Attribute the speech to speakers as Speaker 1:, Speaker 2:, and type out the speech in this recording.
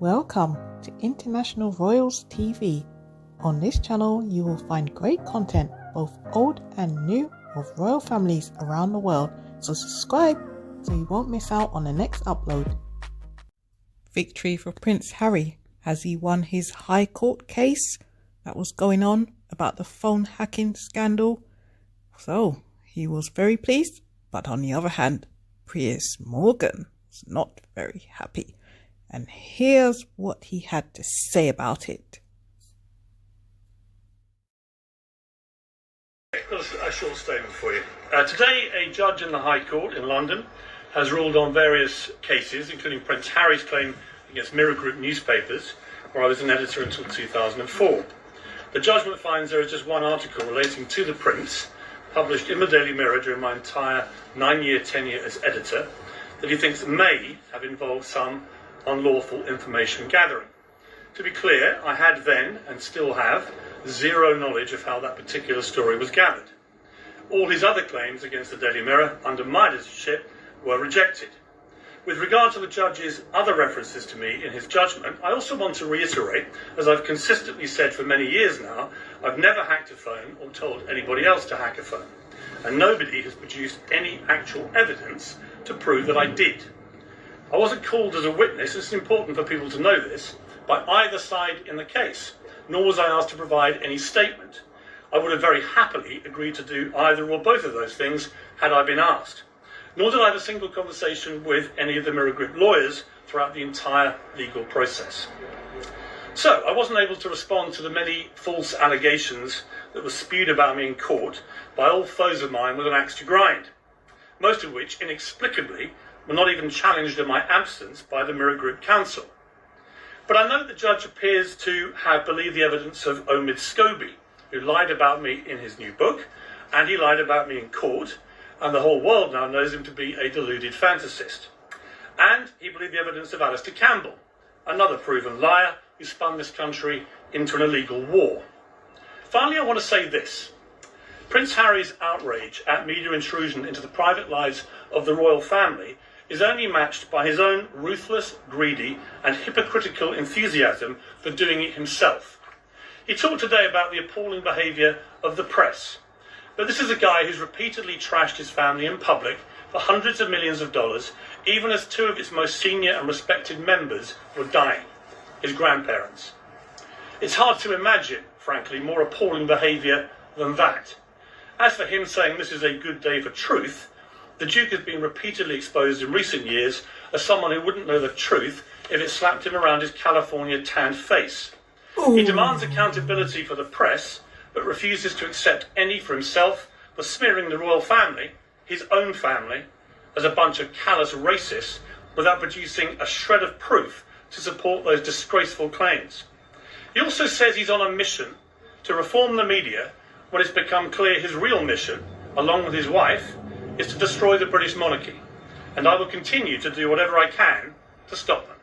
Speaker 1: Welcome to International Royals TV. On this channel you will find great content, both old and new, of royal families around the world, so subscribe so you won't miss out on the next upload. Victory for Prince Harry as he won his High Court case that was going on about the phone hacking scandal. So he was very pleased, but on the other hand, Piers was not very happy. And here's what he had to say about it.
Speaker 2: A short statement for you. Today, a judge in the High Court in London has ruled on various cases, including Prince Harry's claim against Mirror Group newspapers, where I was an editor until 2004. The judgment finds there is just one article relating to the Prince, published in the Daily Mirror during my entire 9-year tenure as editor, that he thinks may have involved some unlawful information gathering. To be clear, I had then, and still have, zero knowledge of how that particular story was gathered. All his other claims against the Daily Mirror under my editorship were rejected. With regard to the judge's other references to me in his judgment, I also want to reiterate, as I've consistently said for many years now, I've never hacked a phone or told anybody else to hack a phone, and nobody has produced any actual evidence to prove that I did. I wasn't called as a witness, it's important for people to know this, by either side in the case, nor was I asked to provide any statement. I would have very happily agreed to do either or both of those things had I been asked. Nor did I have a single conversation with any of the Mirror Group lawyers throughout the entire legal process. So, I wasn't able to respond to the many false allegations that were spewed about me in court by old foes of mine with an axe to grind, most of which, inexplicably, were not even challenged in my absence by the Mirror Group Council. But I note the judge appears to have believed the evidence of Omid Scobie, who lied about me in his new book, and he lied about me in court, and the whole world now knows him to be a deluded fantasist. And he believed the evidence of Alistair Campbell, another proven liar who spun this country into an illegal war. Finally, I want to say this. Prince Harry's outrage at media intrusion into the private lives of the royal family is only matched by his own ruthless, greedy and hypocritical enthusiasm for doing it himself. He talked today about the appalling behaviour of the press, but this is a guy who's repeatedly trashed his family in public for hundreds of millions of dollars, even as two of its most senior and respected members were dying, his grandparents. It's hard to imagine, frankly, more appalling behaviour than that. As for him saying this is a good day for truth, the Duke has been repeatedly exposed in recent years as someone who wouldn't know the truth if it slapped him around his California tanned face. Ooh. He demands accountability for the press, but refuses to accept any for himself for smearing the royal family, his own family, as a bunch of callous racists without producing a shred of proof to support those disgraceful claims. He also says he's on a mission to reform the media when it's become clear his real mission, along with his wife, is to destroy the British monarchy, and I will continue to do whatever I can to stop them.